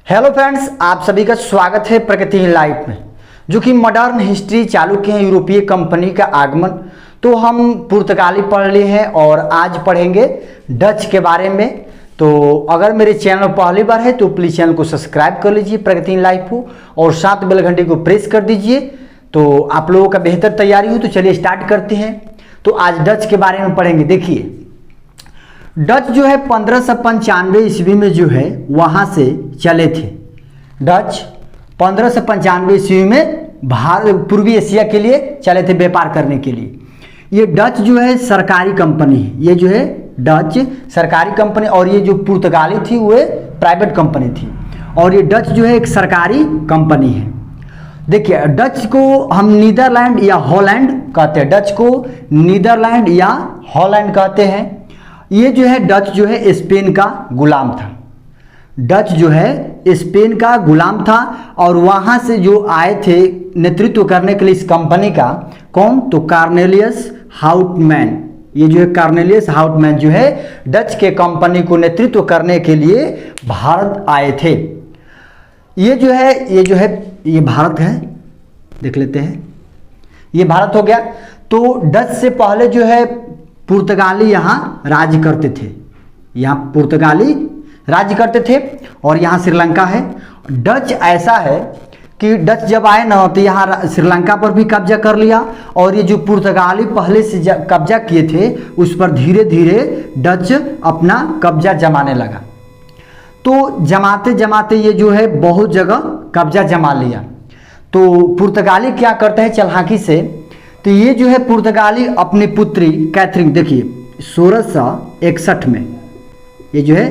Hello friends, आप सभी का स्वागत है प्रगति लाइफ में। जो कि मॉडर्न हिस्ट्री चालू किए हैं यूरोपीय कंपनी का आगमन। तो हम पुर्तगाली पढ़ लिए हैं और आज पढ़ेंगे डच के बारे में। तो अगर मेरे चैनल पहली बार है तो प्लीज़ चैनल को सब्सक्राइब कर लीजिए प्रगति लाइफ को, और साथ बेल घंटे को प्रेस कर दीजिए तो आप लोगों का बेहतर तैयारी हो। तो चलिए स्टार्ट करते हैं। तो आज डच के बारे में पढ़ेंगे। देखिए, डच जो है 1595 ईस्वी में जो है वहाँ से चले थे। डच 1595 ईस्वी में भारत पूर्वी एशिया के लिए चले थे व्यापार करने के लिए। ये डच जो है सरकारी कंपनी है। ये जो है डच सरकारी कंपनी, और ये जो पुर्तगाली थी वो प्राइवेट कंपनी थी। और ये डच जो है एक सरकारी कंपनी है। देखिए, डच को हम नीदरलैंड या हॉलैंड कहते हैं। डच को नीदरलैंड या हॉलैंड कहते हैं। ये जो है डच जो है स्पेन का गुलाम था। डच जो है स्पेन का गुलाम था, और वहाँ से जो आए थे नेतृत्व करने के लिए इस कंपनी का, कौन? तो कार्नेलियस हाउटमैन। ये जो है कार्नेलियस हाउटमैन जो है डच के कंपनी को नेतृत्व करने के लिए भारत आए थे। ये भारत है, देख लेते हैं। ये भारत हो गया। तो डच से पहले जो है पुर्तगाली यहाँ राज्य करते थे। यहाँ पुर्तगाली राज्य करते थे, और यहाँ श्रीलंका है। डच ऐसा है कि डच जब आए ना तो यहाँ श्रीलंका पर भी कब्जा कर लिया, और ये जो पुर्तगाली पहले से कब्जा किए थे उस पर धीरे धीरे डच अपना कब्जा जमाने लगा। तो जमाते जमाते ये जो है बहुत जगह कब्जा जमा लिया। तो पुर्तगाली क्या करते हैं चालाकी से, तो ये जो है पुर्तगाली अपनी पुत्री कैथरीन, देखिए 1661 में, ये जो है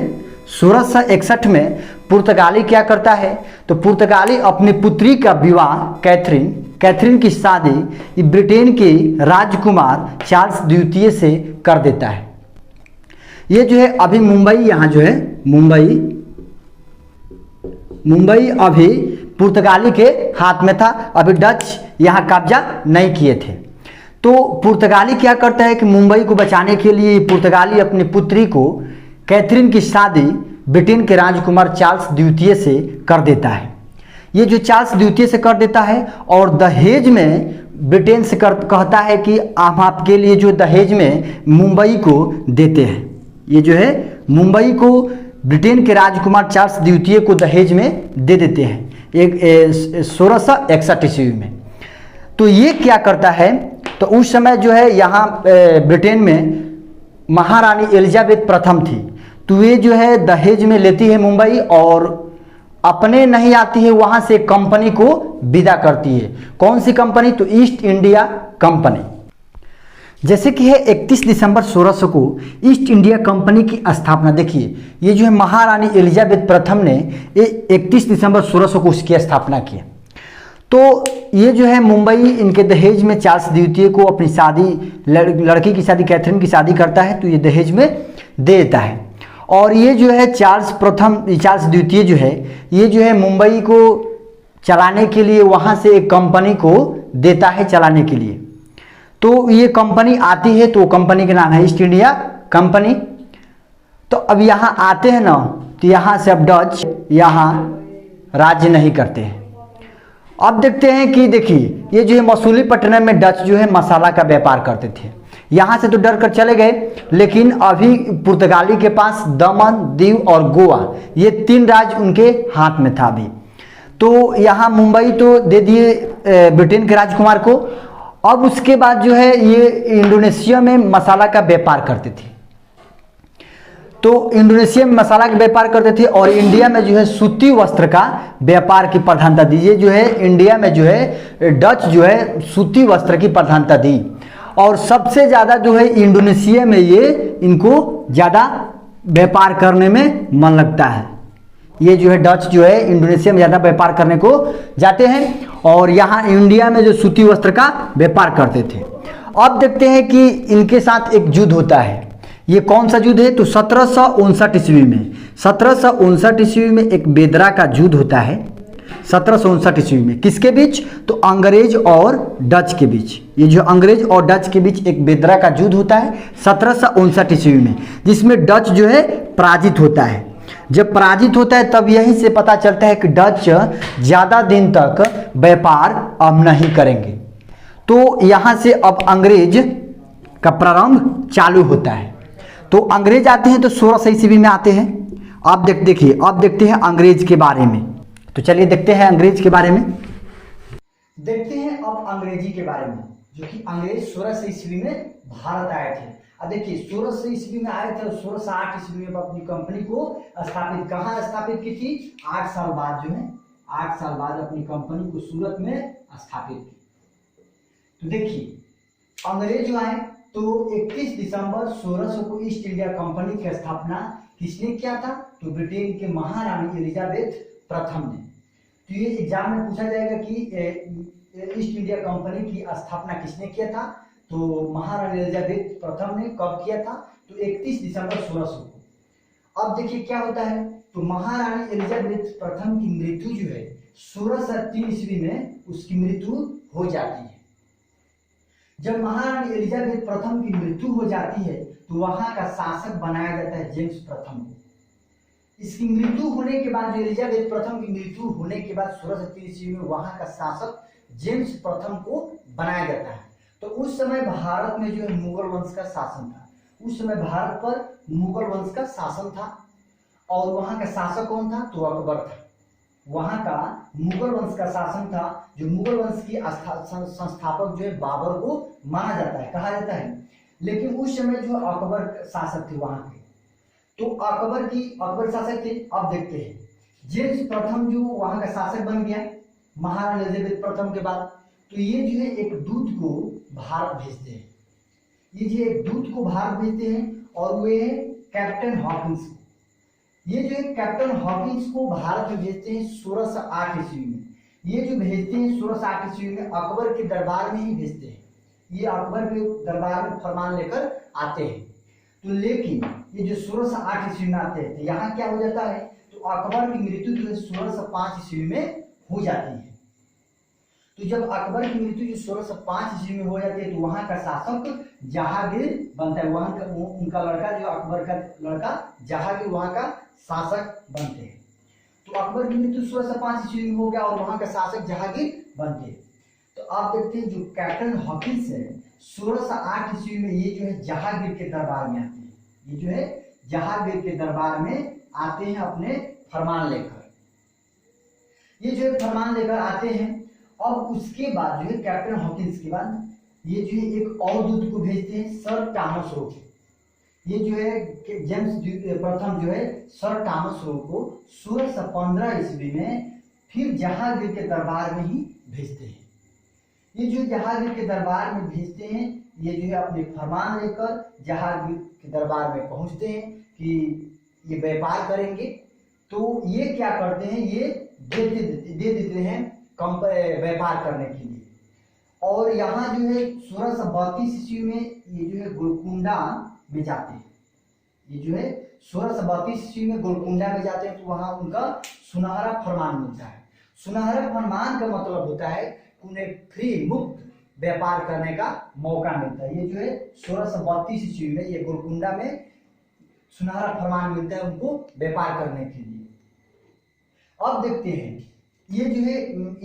1661 में पुर्तगाली क्या करता है, तो पुर्तगाली अपनी पुत्री का विवाह कैथरीन की शादी ब्रिटेन के राजकुमार चार्ल्स द्वितीय से कर देता है। ये जो है अभी मुंबई, यहाँ जो है मुंबई अभी पुर्तगाली के हाथ में था। अभी डच यहाँ कब्जा नहीं किए थे। तो पुर्तगाली क्या करता है कि मुंबई को बचाने के लिए पुर्तगाली अपनी पुत्री को कैथरीन की शादी ब्रिटेन के राजकुमार चार्ल्स द्वितीय से कर देता है। ये जो चार्ल्स द्वितीय से कर देता है, और दहेज में ब्रिटेन से कहता है कि हम आपके लिए जो दहेज में मुंबई को देते हैं। ये जो है मुंबई को ब्रिटेन के राजकुमार चार्ल्स द्वितीय को दहेज में दे देते हैं 1661 ईस्वी में। तो ये क्या करता है, तो उस समय जो है यहाँ ब्रिटेन में महारानी एलिजाबेथ प्रथम थी। तो ये जो है दहेज में लेती है मुंबई, और अपने नहीं आती है, वहाँ से कंपनी को विदा करती है। कौन सी कंपनी? तो ईस्ट इंडिया कंपनी। जैसे कि है 31 दिसंबर 1600 को ईस्ट इंडिया कंपनी की स्थापना। देखिए, ये जो है महारानी एलिजाबेथ प्रथम ने 31 दिसंबर 1600 को उसकी स्थापना की। तो ये जो है मुंबई इनके दहेज में चार्ल्स द्वितीय को अपनी शादी, लड़की की शादी, कैथरीन की शादी करता है, तो ये दहेज में दे देता है। और ये जो है चार्ल्स द्वितीय जो है, ये जो है मुंबई को चलाने के लिए वहाँ से एक कंपनी को देता है चलाने के लिए। तो ये कंपनी आती है, तो कंपनी का नाम है ईस्ट इंडिया कंपनी। तो अब यहाँ आते हैं ना, तो यहाँ से अब डच यहाँ राज्य नहीं करते हैं। अब देखते हैं कि देखिए, ये जो है मसूलीपट्टनम में डच जो है मसाला का व्यापार करते थे। यहाँ से तो डर कर चले गए, लेकिन अभी पुर्तगाली के पास दमन, दीव और गोवा, ये 3 राज्य उनके हाथ में था अभी। तो यहाँ मुंबई तो दे दिए ब्रिटेन के राजकुमार को। अब उसके बाद जो है ये इंडोनेशिया में मसाला का व्यापार करते थे। तो इंडोनेशिया में मसाला का व्यापार करते थे, और इंडिया में जो है सूती वस्त्र का व्यापार की प्रधानता दी। ये जो है इंडिया में जो है डच जो है सूती वस्त्र की प्रधानता दी, और सबसे ज़्यादा जो है इंडोनेशिया में ये इनको ज़्यादा व्यापार करने में मन लगता है। ये जो है डच जो है इंडोनेशिया में ज़्यादा व्यापार करने को जाते हैं, और यहाँ इंडिया में जो सूती वस्त्र का व्यापार करते थे। अब देखते हैं कि इनके साथ एक युद्ध होता है। ये कौन सा युद्ध है? तो 1759 ईस्वी में, 1759 ईस्वी में एक बेदरा का युद्ध होता है। 1759 ईस्वी में किसके बीच? तो अंग्रेज और डच के बीच। ये जो अंग्रेज और डच के बीच एक बेदरा का युद्ध होता है 1759 ईस्वी में, जिसमें डच जो है पराजित होता है। जब पराजित होता है तब यहीं से पता चलता है कि डच ज़्यादा दिन तक व्यापार अब नहीं करेंगे। तो यहाँ से अब अंग्रेज का प्रारंभ चालू होता है। तो अंग्रेज आते हैं तो 1600 ईस्वी में आते हैं। अब देखिए अब देखते हैं अंग्रेज के बारे में। तो चलिए देखते हैं अंग्रेज के बारे में। देखते हैं अब अंग्रेजी के बारे में, जो कि अंग्रेज 1600 ईस्वी में भारत आए थे। अब देखिए 1600 ईस्वी में आए थे और 1608 ईस्वी में अपनी कंपनी को स्थापित, कहाँ स्थापित की थी? 8 साल बाद जो है 8 साल बाद अपनी कंपनी को सूरत में स्थापित की। तो देखिए अंग्रेज जो आए तो 31 दिसंबर 1600 को ईस्ट इंडिया कंपनी की स्थापना किसने किया था? तो ब्रिटेन के महारानी एलिजाबेथ प्रथम ने। तो ये एग्जाम में पूछा जाएगा कि ईस्ट इंडिया कंपनी की स्थापना किसने किया था? तो महारानी एलिजाबेथ प्रथम ने। कब किया था? तो 31 दिसंबर 1600 को। अब देखिए क्या होता है, तो महारानी एलिजाबेथ प्रथम की मृत्यु जो है 1603 ईस्वी में उसकी मृत्यु हो जाती है। जब महारानी एलिजाबेथ प्रथम की मृत्यु हो जाती है तो वहां का शासक बनाया जाता है जेम्स प्रथम को। इसकी मृत्यु होने के बाद, जो एलिजाबेथ प्रथम की मृत्यु होने के बाद 1603 ईस्वी में वहां का शासक जेम्स प्रथम को बनाया जाता है। तो उस समय भारत में जो है मुगल वंश का शासन था। उस समय भारत पर मुगल वंश का शासन था और वहां का शासक कौन था? तो अकबर था। वहां का मुगल वंश का शासन था। जो मुगल वंश की संस्थापक जो है बाबर को माना जाता है, कहा जाता है। लेकिन उस समय जो अकबर शासक थे वहां के, तो अकबर शासक थे। अब देखते हैं जेम्स प्रथम जो वहां का शासक बन गया महारानी एलिजाबेथ प्रथम के बाद। तो ये जो है एक दूत को भारत भेजते हैं। ये जो एक दूत को भारत भेजते हैं और वे कैप्टन हॉकिंस को। ये जो है कैप्टन हॉकिंस को भारत में भेजते हैं 1608 ईस्वी में। ये जो भेजते हैं 1608 ईस्वी में अकबर के दरबार में ही भेजते हैं। ये अकबर के दरबार में फरमान लेकर आते हैं। तो लेकिन ये जो 1608 ईस्वी में आते हैं तो यहाँ क्या हो जाता है, तो अकबर की मृत्यु जो है 1605 ईस्वी में हो जाती है। तो जब अकबर की मृत्यु जो 1605 ईस्वी में हो जाती है तो वहां का शासक जहांगीर बनता है। वहां का उनका लड़का, जो अकबर का लड़का जहांगीर वहां का शासक बनते हैं। तो अकबर की मृत्यु 1605 ईस्वी में हो गया और वहां का शासक जहांगीर बनते हैं। तो आप देखते हैं जो कैप्टन हॉकिंस है 1608 ईस्वी में ये जो है जहांगीर के दरबार में आते हैं। ये जो है जहांगीर के दरबार में आते हैं अपने फरमान लेकर। ये जो है फरमान लेकर आते हैं और उसके बाद जो है कैप्टन हॉकिंस के बाद ये जो है एक और दूत को भेजते हैं, सर टॉमस रो। ये जो है जेम्स प्रथम जो है सर टॉमस रो को 1615 ईस्वी में फिर जहांगीर के दरबार में ही भेजते हैं। ये जो जहांगीर के दरबार में भेजते हैं, ये जो है अपने फरमान लेकर जहांगीर के दरबार में पहुंचते हैं कि ये व्यापार करेंगे। तो ये क्या करते हैं, ये दे देते हैं व्यापार करने के लिए। और यहाँ जो है 1632 ईस्वी में ये जो है गोलकुंडा में जाते हैं। ये जो है 1632 ईस्वी में गोलकुंडा में जाते हैं। तो वहां उनका सुनहरा फरमान मिलता है। सुनहरा फरमान का मतलब होता है उन्हें फ्री मुक्त व्यापार करने का मौका मिलता है। ये जो है 1632 ईस्वी में ये गोलकुंडा में सुनहरा फरमान मिलता है उनको व्यापार करने के लिए। अब देखते हैं ये जो है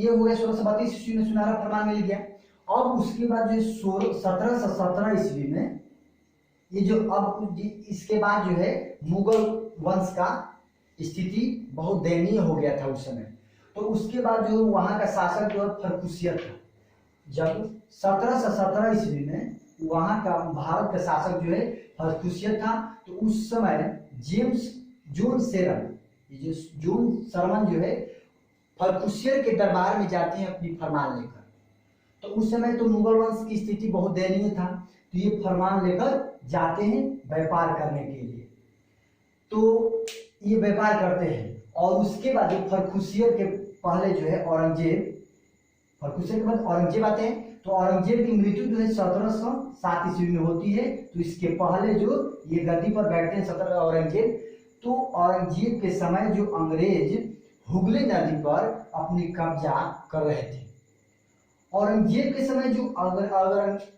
ये हो गया 1632 ईस्वी में सुनहरा फरमान मिल गया। अब उसके बाद जो 1717 ईस्वी में ये जो अब इसके बाद जो है मुगल वंश का स्थिति बहुत दयनीय हो गया था उस समय। तो उसके बाद जो वहां का शासक जो है फर्रुखियत था। जब 1717 ईस्वी में वहां का भारत का शासक जो है फर्रुखियत था, तो उस समय जेम्स जॉन सेरन, ये जो जॉन सरमन जो है फर्रुखियत के दरबार में जाते हैं अपनी फरमान लेकर। तो उस समय तो मुगल वंश की स्थिति बहुत दयनीय था। तो ये फरमान लेकर जाते हैं व्यापार करने के लिए। तो ये व्यापार करते हैं और उसके बाद जो फर्रुखियत के पहले जो है औरंगजेब, फर्रुखियत के बाद औरंगजेब आते हैं। तो औरंगजेब की मृत्यु जो है 1707 ईस्वी में होती है। तो इसके पहले जो ये गद्दी पर बैठते हैं 17 औरंगजेब। तो औरंगजेब के समय जो अंग्रेज हुगली नदी पर अपनी कब्जा कर रहे थे। औरंगजेब के समय जो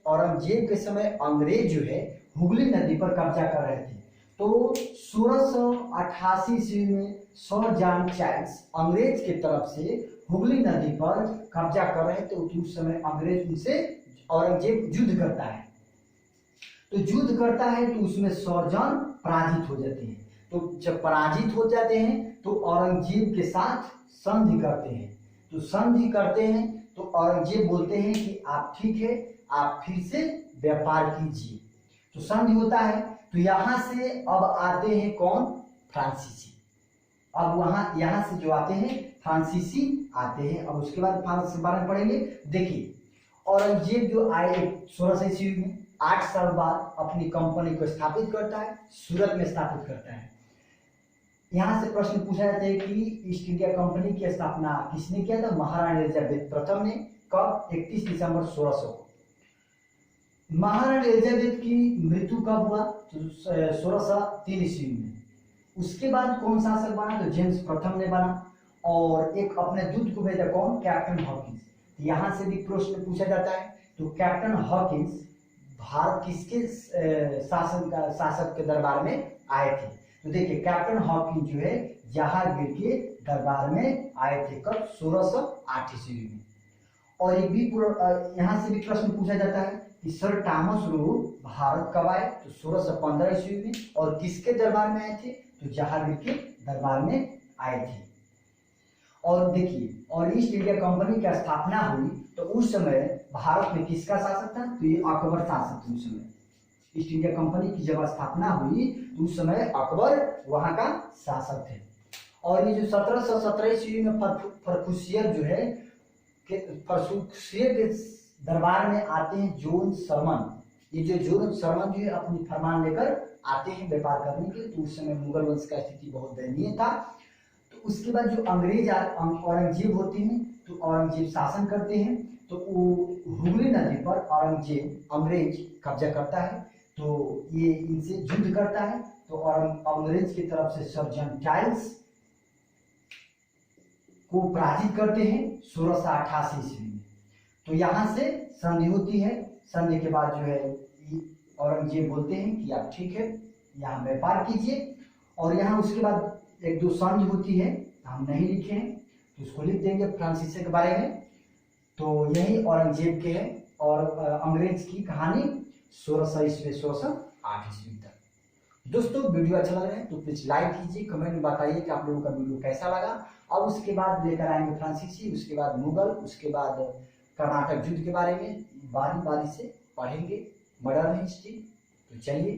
औरंगजेब के समय अंग्रेज जो है हुगली नदी पर कब्जा कर रहे थे। तो 1688 ईस्वी में सर जॉन चार्ल्स अंग्रेज की तरफ से हुगली नदी पर कब्जा कर रहे थे। तो उस समय अंग्रेज उनसे औरंगजेब युद्ध करता है। तो युद्ध करता है तो उसमें सर जॉन पराजित हो जाते हैं। तो जब पराजित हो जाते हैं तो औरंगजेब के साथ संधि करते हैं। तो संधि करते हैं तो औरंगजेब बोलते हैं कि आप ठीक है, आप फिर से व्यापार कीजिए। तो संधि होता है। तो यहाँ से अब आते हैं कौन? फ्रांसीसी। अब यहाँ से जो आते हैं फ्रांसीसी आते हैं। अब उसके बाद फ्रांस के बारे में पढ़ेंगे। देखिए, औरंगजेब जो आए 1600 ईस्वी में 8 साल बाद अपनी कंपनी को स्थापित करता है, सूरत में स्थापित करता है। यहाँ से प्रश्न पूछा जाता है कि ईस्ट इंडिया कंपनी की स्थापना किसने किया था? महारानी एलिजाबेथ प्रथम ने। कब? 31 दिसंबर 1600 को। महारानी एलिजाबेथ की मृत्यु कब हुआ? तो 1603 ईस्वी में। उसके बाद कौन शासक बना? तो जेम्स प्रथम ने बना। और एक अपने दूत को भेजा, कौन? Captain Hawkins. यहाँ से भी प्रश्न पूछा जाता है। तो कैप्टन हॉकिंस भारत किसके शासक के दरबार में आए थे? तो देखिए, कैप्टन हॉकिंस जो है जहांगीर के दरबार में आए थे। कब? 1608 ईस्वी में। और ये भी यहाँ से भी प्रश्न पूछा जाता है कि सर थॉमस रो भारत कब आए? तो 1615 ईस्वी में। और किसके दरबार में आए थे? तो जहांगीर के दरबार में आए थे। और देखिए, और ईस्ट इंडिया कंपनी की स्थापना हुई तो उस समय भारत में किसका शासक था? तो ये अकबर शासक थे उस समय। ईस्ट इंडिया कंपनी की जब स्थापना हुई तो उस समय अकबर वहां का शासक थे। और ये जो 1717 ईस्वी में फर्रुखियर जो है फर्रुखियर के दरबार में आते हैं जॉन सरमन। ये जो जॉन सरमन जो है अपनी फरमान लेकर आते हैं व्यापार करने के लिए। तो उस समय मुगल वंश का स्थिति बहुत दयनीय था। तो उसके बाद जो अंग्रेज औरंगजेब होते हैं तो औरंगजेब शासन करते हैं। तो हुगली नदी पर अंग्रेज कब्जा करता है। तो ये इनसे युद्ध करता है। तो अंग्रेज की तरफ से सर जॉन चार्ल्स को पराजित करते हैं 1688 ईस्वी में। तो यहाँ से संधि होती है। संधि के बाद जो है औरंगजेब बोलते हैं कि आप ठीक है, यहाँ व्यापार कीजिए। और यहाँ उसके बाद एक दो संधि होती है, हम नहीं लिखे हैं तो उसको लिख देंगे फ्रांसीसी के बारे में। तो यही औरंगजेब के है। और अंग्रेज की कहानी 1600 ईस्वी 1608 ईस्वी तक। दोस्तों, वीडियो अच्छा लग रहा है तो प्लीज लाइक कीजिए, कमेंट में बताइए कि आप लोगों का वीडियो कैसा लगा। अब उसके बाद लेकर आएंगे फ्रांसीसी, उसके बाद मुगल, उसके बाद कर्नाटक युद्ध के बारे में बारी बारी से पढ़ेंगे, मॉडर्न हिस्ट्री। तो चलिए